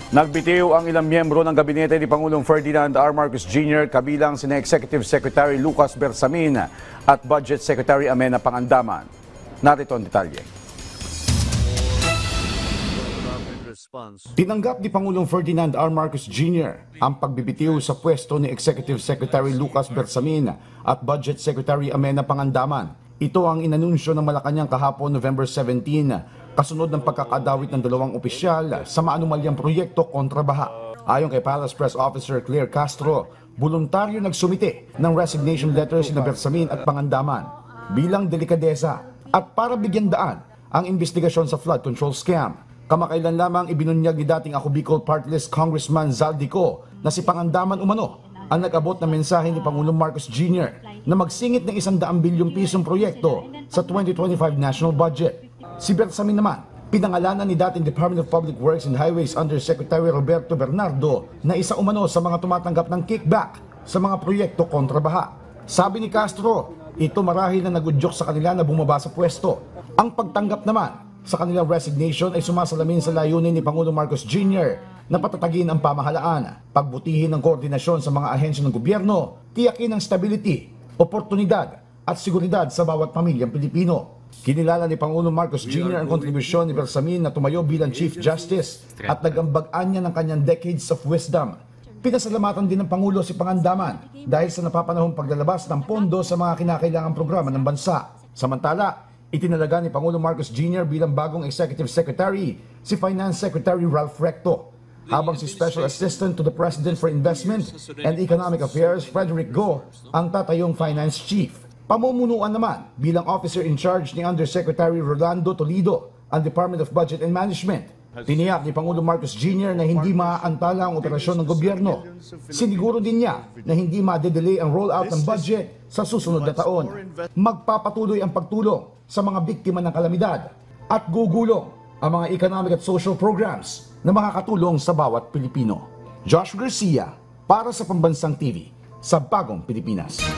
Nagbitiw ang ilang miyembro ng gabinete ni Pangulong Ferdinand R. Marcos Jr. kabilang sina Executive Secretary Lucas Bersamin at Budget Secretary Amenah Pangandaman. Narito ang detalye. Tinanggap ni Pangulong Ferdinand R. Marcos Jr. ang pagbibitiw sa pwesto ni Executive Secretary Lucas Bersamin at Budget Secretary Amenah Pangandaman. Ito ang inanunsyo ng Malacanang kahapon November 17, kasunod ng pagkakadawit ng dalawang opisyal sa maanumalyang proyekto kontra baha. Ayon kay Palace Press Officer Claire Castro, voluntaryo nagsumite ng resignation letter sina Bersamin at Pangandaman bilang delikadesa at para bigyan daan ang investigasyon sa flood control scam. Kamakailan lamang ibinunyag ni dating Ako Bicol Party List Congressman Zaldico na si Pangandaman umano ang nag-abot na mensahe ni Pangulong Marcos Jr. na magsingit ng 100 bilyong pisong proyekto sa 2025 national budget. Si Bersamin naman, pinangalanan ni dating Department of Public Works and Highways Undersecretary Roberto Bernardo na isa umano sa mga tumatanggap ng kickback sa mga proyekto kontra baha. Sabi ni Castro, ito marahil na nagudyok sa kanila na bumaba sa pwesto. Ang pagtanggap naman sa kanilang resignation ay sumasalamin sa layunin ni Pangulong Marcos Jr. na patatagin ang pamahalaan, pagbutihin ang koordinasyon sa mga ahensya ng gobyerno, tiyakin ang stability, oportunidad at seguridad sa bawat pamilyang Pilipino. Kinilala ni Pangulong Marcos Jr. ang kontribusyon ni Bersamin na tumayo bilang Chief Justice at nagambag-an niya ng kanyang decades of wisdom. Pinasalamatan din ng Pangulo si Pangandaman dahil sa napapanahong paglalabas ng pondo sa mga kinakailangang programa ng bansa. Samantala, itinalaga ni Pangulong Marcos Jr. bilang bagong Executive Secretary si Finance Secretary Ralph Recto, habang si Special Assistant to the President for Investment and Economic Affairs Frederick Go ang tatayong Finance Chief. Pamumunuan naman bilang Officer in Charge ni Undersecretary Rolando Toledo ang Department of Budget and Management. Tiniyak ni Pangulong Marcos Jr. na hindi maaantala ang operasyon ng gobyerno. Siniguro din niya na hindi madedelay ang rollout ng budget sa susunod na taon. Magpapatuloy ang pagtulong sa mga biktima ng kalamidad at gugulong ang mga economic at social programs na makakatulong sa bawat Pilipino. Josh Garcia para sa Pambansang TV sa Bagong Pilipinas.